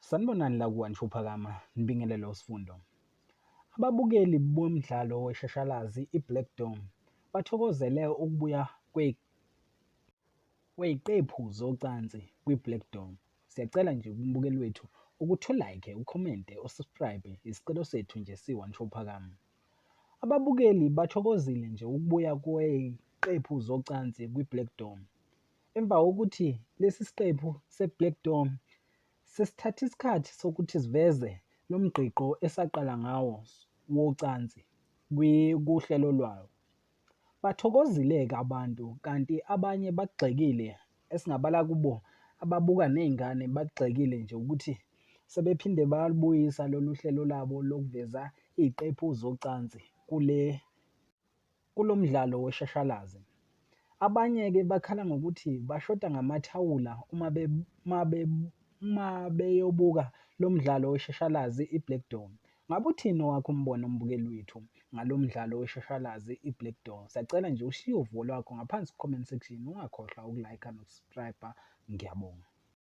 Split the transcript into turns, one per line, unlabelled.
Sanibonani la kuwantshuphakama, nibingelele usifundo. Ababukeli bomdlalo weshashalazi i-Black Dome bathokozele ukubuya kweziqephu zocansi kwi-Black Dome. Siyacela nje kumbukeli wethu ukuthi u-like, ukhomente, usubscribe, isicelo sethu nje siwantshuphakama. Ababukeli bathokozile nje ukubuya kweziqephu zocansi kwi-Black Dome. Emva kokuthi lesi siqephu se-Black Dome sesithatha isikhathi sokuthi siveze lo mgqiqo esaqala ngawo wocansi kuhlelo lwayo. Bathokozile-ke abantu, kanti abanye bakugxekile esingabala kubo ababuka ney'ngane bakugxekile nje ukuthi sebephinde balibuyisa lolu hlelo labo lokuveza iy'qephu zocansi kulo mdlalo weshashalazi. Abanye-ke bakhala ngokuthi bashoda ngamathawula uma beyobuka lo mdlalo weshashalazi i-Black Dome. Ngabe uthini owakho umbono mbukeli wethu ngalo mdlalo weshashalazi i-Black Dome? Siyacela nje ushiye uvo lwakho ngaphansi ku-comment section, ungakhohlwa uku-like noku-subscribe. Ngiyabonga.